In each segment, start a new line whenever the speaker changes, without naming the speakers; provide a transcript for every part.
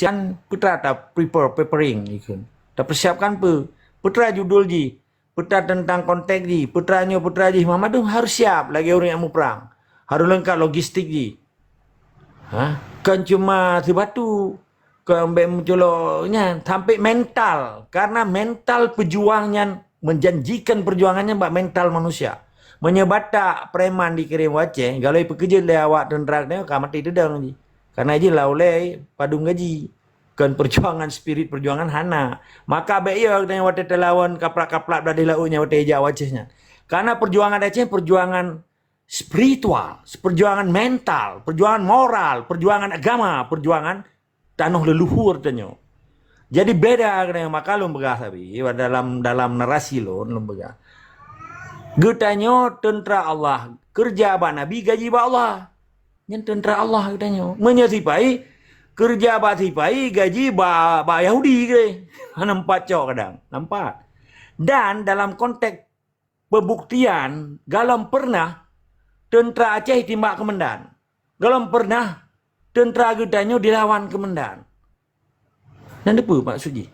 persiapan putra tak preparing ikun. Tak persiapkan putra judul ji. Putra tentang konteks ji. Putra ji. Mama tu harus siap lagi orang yang mau perang. Harus lengkap logistik ji. Kan cuma sebatu. Kembali munculnya sampai mental. Karena mental pejuangnya menjanjikan perjuangannya mbak mental manusia. Menyebata preman dikirim waceh. Kalau pekerja le awak tentera ni kamat itu dah ji. Karena je lah oleh padung gaji. Kan perjuangan spirit perjuangan hana. Maka baik ya katanya waktu terlawan kaplak-kaplak berada launya waktu ejak wacehnya. Karena perjuangan Aceh perjuangan spiritual, perjuangan mental, perjuangan moral, perjuangan agama, perjuangan tanah leluhur tanyo. Jadi beda katanya maka lu begah tapi dalam narasi lo begah. Getanyo tentera Allah, kerja ba Nabi gaji ba Allah. Yang tentera Allah katanya. Menyesipai kerja ba sipai gaji ba Yahudi ke. Nampak cok kadang. Nampak. Dan dalam konteks pembuktian galam pernah tentera Aceh timbak kemendan. Galam pernah tentera getanyo dilawan kemendan. Dan apa Pak Suji?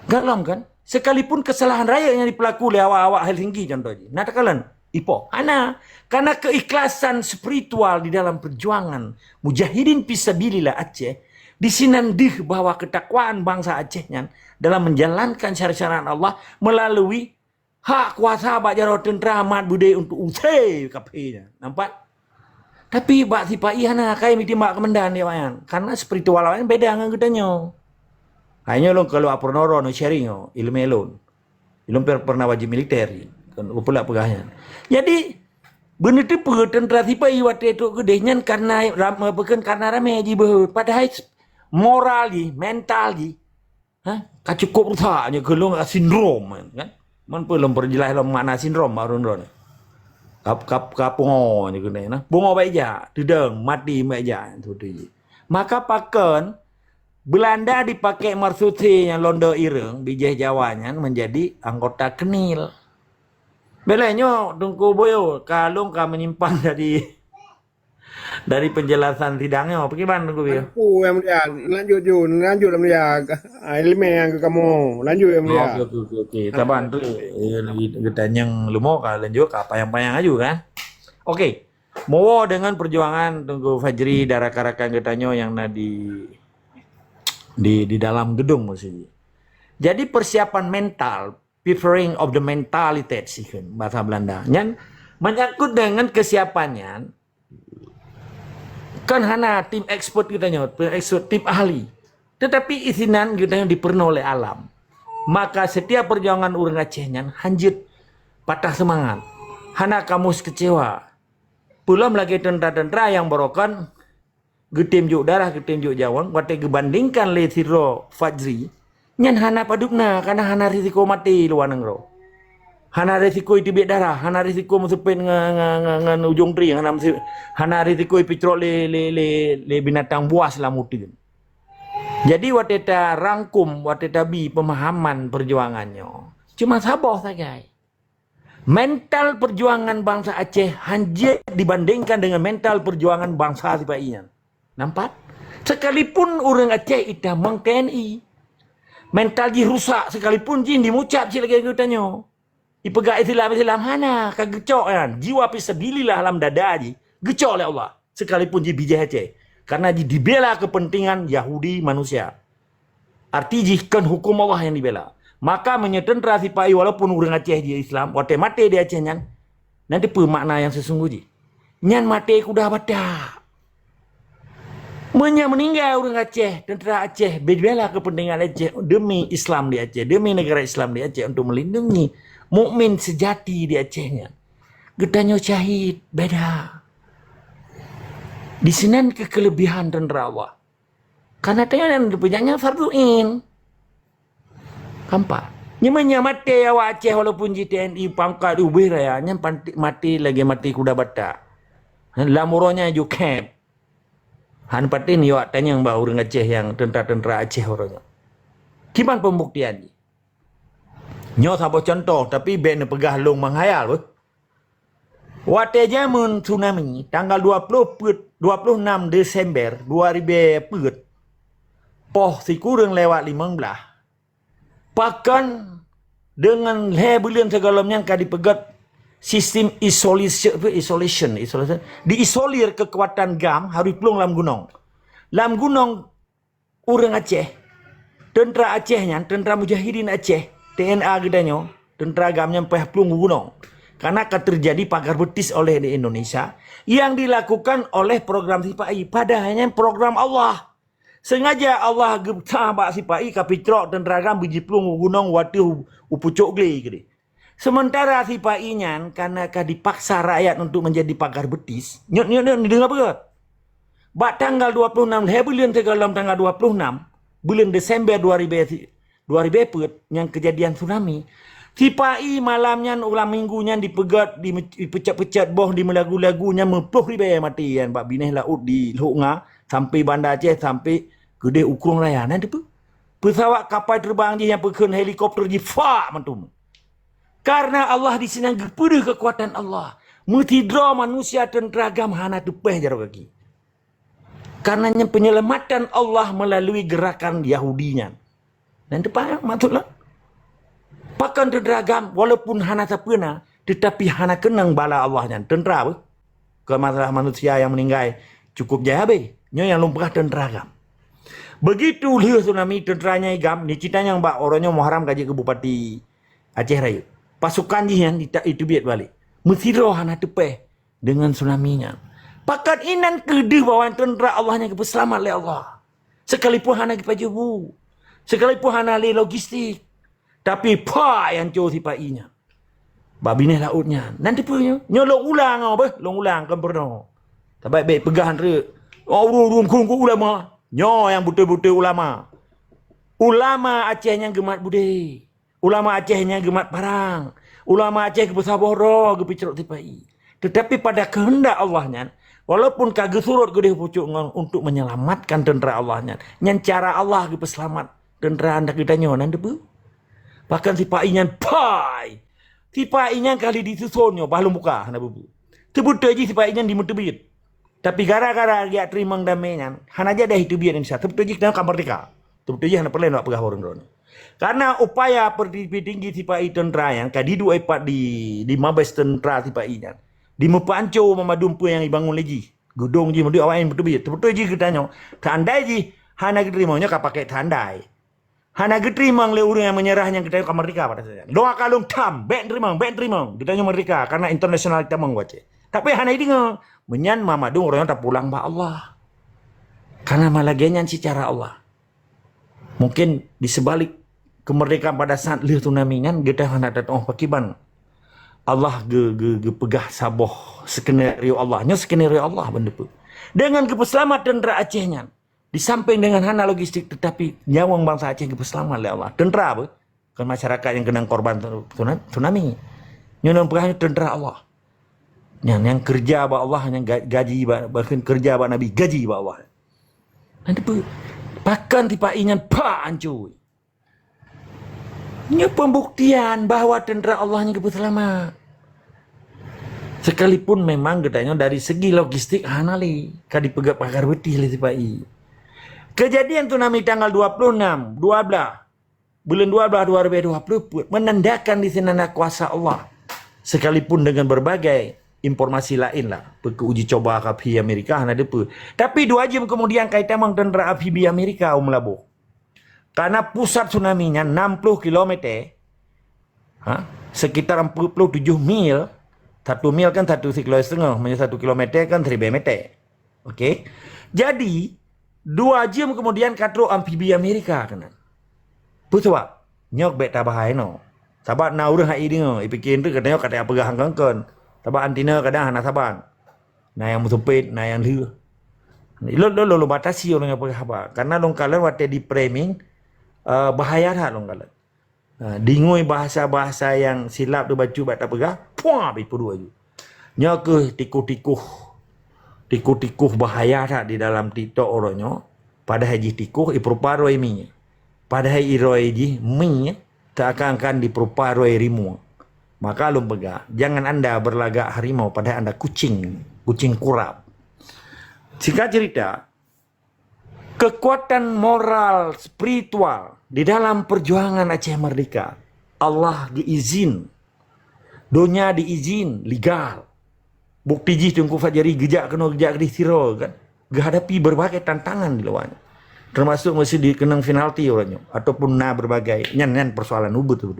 Galam kan? Sekalipun kesalahan raya yang dipelaku oleh awak-awak Helsinki contohnya. Nah takalan ipo. Karena keikhlasan spiritual di dalam perjuangan mujahidin fisabilillah Aceh disinandih bahwa ketakwaan bangsa Acehnya dalam menjalankan syariat Allah melalui hak kuasa bajaro tentera amat budaya untuk usai kapenya. Nampak? Tapi bak sipai kai miti mak kemendan dia wayan. Karena spiritual lawan beda dengan kitanya. Hanya lo kalau apurnoro no sharing ilmu elon. Ilmu pernah wajib militer kan pula pegahnya. Jadi benar tu tentera sipai waktu itu gedenya karena rame aja bah. Padahal moral di, mental di, kacukup rusaknya gelung sindrom kan. Man belum perjelas lo mana sindrom marun-ron. Kapung ni kena na. Bungo baik ja, dedeng mati baik ja tu. Maka paken Belanda dipakai Marsudi yang Londo Ireng, bijah Jawanya menjadi anggota Kenil. Belenyo tungku boyo kalung ka menyimpan dari penjelasan sidangnya. Bagaimana tunggu boyo?
Aku yang mulia, lanjut yang mulia. Ilmu yang ke kamu, lanjut yang mulia.
Oke. Taban tu kita yang lumo ka lanjut ka payang-payang aju kan. Oke. Mau dengan perjuangan tunggu Fajri darah-karakan getanyo yang di dalam gedung mesti. Jadi persiapan mental, preparing of the mentality sih bahasa Belanda. Yang menyangkut dengan kesiapannya kan hana tim expert kitanya, tim ahli. Tetapi isinan kitanya dipenuhi oleh alam. Maka setiap perjuangan orang Acehnya hanjut patah semangat. Hana kamu kecewa. Belum lagi tentara-tentera yang berokan getim juk darah, getim juk jawang, waktu gebandingkan le siro Fajri, nyan hana padukna, karena hana risiko mati luar nengro. Hana risiko itibik darah, hana risiko masupin ngan ujung tri, hana risiko ipicro le binatang buas lah mutin. Jadi waktu ta rangkum, waktu ta bi pemahaman perjuangannya, cuma sabar saja. Mental perjuangan bangsa Aceh hanya dibandingkan dengan mental perjuangan bangsa Sibaian. Nampak? Sekalipun orang Aceh itu mang TNI. Mental ji rusak sekalipun jin dimucap si lagi tanya. Ipegai Islam hana kagecok kan. Jiwa fisabilillah alam dada ji. Gecok oleh Allah. Sekalipun ji bijah Aceh. Karena ji dibela kepentingan Yahudi manusia. Arti ji kan hukum Allah yang dibela. Maka menyetentera sipai walaupun orang Aceh dia Islam. Waktu mati dia Aceh nyan. Nanti apa makna yang sesungguhnya? Nyan mati kudah badak. Meninggal orang Aceh, tentera Aceh, berbela kepentingan Aceh demi Islam di Aceh, demi negara Islam di Aceh untuk melindungi mukmin sejati di Acehnya. Getanyo syahid, beda. Di sini kelebihan tentera Allah. Karena tanya yang punyanya farduin. Kampak. Nyamanya mati awak Aceh walaupun JTNI pangkat ubir ya, nyam mati lagi mati kuda bata. Lamuronya juga camp. Han patin yo tanya yang bau orang Aceh yang tentara-tentera Aceh orangnya. Gimana pembuktiannya? Nyo sabo contoh tapi ben pegah long menghayal weh. Waktu zaman tsunami tanggal 26 Desember 2000 Poh si kurang lewat 15. Bahkan dengan bulan segalamnya kan dipegat sistem isolation. Diisolir kekuatan gam harus pelung lam gunung. Lam gunung orang Aceh, tentera Acehnya, tentera Mujahidin Aceh, TNA gedanya, tentera gamnya peh pelung gunung. Karena akan terjadi pagar betis oleh di Indonesia yang dilakukan oleh program SIPAI. Padahalnya program Allah. Sengaja Allah gebta bak SIPAI kapicrok tentera gam biji pelung gunung watu upucuk geli. Sementara SIPAI-nya karena dipaksa rakyat untuk menjadi pagar betis. Nyok dengar apa? Bak tanggal 26 bulan tegalam tanggal 26 bulan Desember 2000 yang kejadian tsunami. SIPAI malamnya ulang minggunya dipegat, dipecat-pecat boh, di melagu-lagunya mempluh ribe mati kan bak bineh laut di Lunga sampai Banda Aceh sampai gede Ukrung Raya nanti tu. Pesawat kapal terbang je yang pekan helikopter je fak mentum. Karena Allah di sini kepada kekuatan Allah. Mentidra manusia tentera gam hana tepeh jarak kaki. Karenanya penyelamatan Allah melalui gerakan Yahudinya. Dan depan maksudlah. Pakan tentera gam walaupun hana tapena tetapi hana kenang bala Allahnya. Tentera apa? Ke masalah manusia yang meninggal cukup jaya be. Nyo yang lumpah tentera gam. Begitu lihat tsunami tenteranya gam. Ni ceritanya mbak orangnya Muharram kaji ke Bupati Aceh Raya. Pasukan dia itu biat balik. Mesti roh hana tepeh dengan tsunami-nya. Pakat inan kedih bawa tentera Allahnya selamat oleh Allah. Sekalipun hana kipajubu. Sekalipun hana le logistik. Tapi pa yang jauh SIPAI-nya. Babineh lautnya. Nanti punya. Nyolong ulang apa? Long ulang kan pernah. Tak baik-baik pegahan re. Oh, kurung ulama. Nyo yang betul-betul ulama. Ulama Acehnya gemat budaya. Ulama Acehnya gemat parang. Ulama Aceh kebesaboro kepicrok SIPAI. Tetapi pada kehendak Allahnya, walaupun kagak surut gede pucuk untuk menyelamatkan tentera Allahnya, nyan cara Allah ke selamat tentera anda kita nyonan debu. Bahkan SIPAI-nya pai. SIPAI-nya kali disusunnya balung buka hana bubu. Tebut aja SIPAI-nya dimutebit. Tapi gara-gara dia terima damainya, hana aja dah itu biar Indonesia. Tebut aja kita kamar mereka. Tebut aja hana perlu nak pegah orang drone. Karena upaya tinggi SIPAI tentera yang kadidu epat di Mabes tentera SIPAI-nya. Di Mepanco Mamadumpu yang dibangun lagi. Gedung je mesti awain betul-betul. Betul je kitanya. Tandai je hana keterimanya ka pakai tandai. Hana keterima oleh orang yang menyerahnya kita ke merdeka pada saja. Doa kalung tam, ben terima. Kitanya merdeka karena internasional kita mengwace. Tapi hana ini menyan Mamadum orangnya tak pulang ba Allah. Karena malagianya secara Allah. Mungkin di sebalik kemerdekaan pada saat lihat tsunami-nya kita hana datang pakiban. Allah pegah saboh skenario Allah. Nya skenario Allah benda tu. Dengan keselamatan tentera Acehnya. Di samping dengan hana logistik tetapi nyawang bangsa Aceh keselamatan oleh Allah. Tentera apa? Kan masyarakat yang kena korban tsunami. Nya pegahnya tentera Allah. Yang kerja ba Allah, yang gaji bahkan kerja ba Nabi gaji ba Allah. Nanti pakan SIPAI-nya ancuy. Ini pembuktian bahawa tentera Allahnya selamat. Sekalipun memang katanya dari segi logistik hanali kadi pegak pagar betih le SIPAI. Kejadian tsunami tanggal 26 bulan 12 2020 menandakan di sini kuasa Allah. Sekalipun dengan berbagai informasi lain lah. Uji coba api Amerika hana depa. Tapi 2 jam kemudian kaitan mang tentera api Amerika melabo. Karena pusat tsunami-nya 60 km. Sekitar 47 mil. 1 mil kan 1,5 km. 1 km kan 1000 meter. Okey. Jadi 2 jam kemudian katro amfibi Amerika kena. Puswa nyok bet tabahai no. Sabat na urang hai dingo ipikin tu katanya kata apa gahang kangkon. Sabat antina kadang hana saban. Na yang musupit, na yang liu. Lo batasi orang apa apa. Karena long kalan wate di framing bahaya tak long kalan. Dingoi bahasa-bahasa yang silap tu baju bat apa gah. Puah bipu dua ju. Nyok tikuh bahaya tak di dalam TikTok orangnya. Pada haji tikuh iproparoi minyak. Pada haji iroi ji minyak tak akan diproparoi rimu. Maka lu pegah, jangan anda berlagak harimau pada anda kucing kurap. Singkat cerita, kekuatan moral, spiritual di dalam perjuangan Aceh Merdeka. Allah diizin, dunia diizin, legal. Bukti jih tungku fajari gejak kena gejak di siro kan. Menghadapi berbagai tantangan di luarnya. Termasuk mesti dikenang penalti orangnya ataupun berbagai nyan persoalan ubud tu.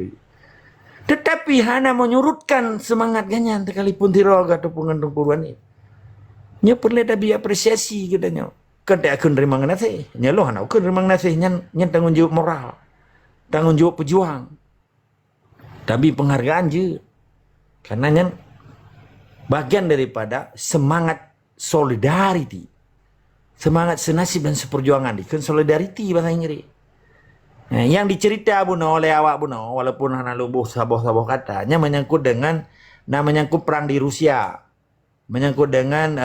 Tetapi hana menyurutkan semangat ganyan sekalipun tirog ataupun ngandung puruan ini. Nya perlu ada apresiasi katanya. Kada akan terima ngasih. Nya lo hana akan terima ngasih nyan tanggung jawab moral. Tanggung jawab pejuang. Tapi penghargaan je. Karena nyan bagian daripada semangat solidarity. Semangat senasib dan seperjuangan. Kan solidarity bahasa Inggris. Nah, yang dicerita oleh awak walaupun hanya lubuh saboh-saboh katanya menyangkut dengan menyangkut perang di Rusia. Menyangkut dengan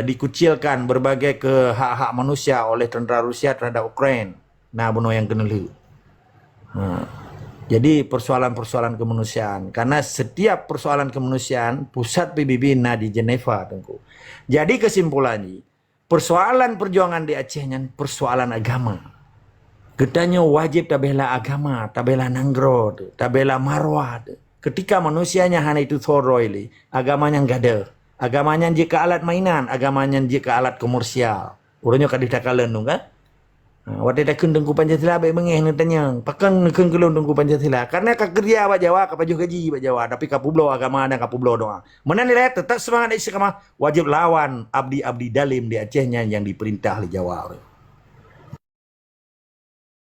dikucilkan berbagai hak-hak manusia oleh tentara Rusia terhadap Ukraina. Nah, yang kenal. Jadi persoalan-persoalan kemanusiaan. Karena setiap persoalan kemanusiaan, pusat PBB di Geneva. Tengku. Jadi kesimpulannya, persoalan perjuangan di Aceh persoalan agama. Ketanya wajib tabela agama, tabela nanggro, tabela marwah. Ketika manusianya hanya itu thoroi, agamanya enggak ada. Agamanya jika alat mainan, agamanya jika alat komersial. Urangnya kadita kalen kan? Waktu dah kena tengku Pancasila baik mengeh tanya. Pakan kena kelon tengku Pancasila. Karena kak kerja awak Jawa, kak pajuh gaji awak Jawa. Tapi kak publo agama dan kak publo doa. Mana nilai tetap semangat isi kama wajib lawan abdi-abdi dalim di Acehnya yang diperintah oleh Jawa.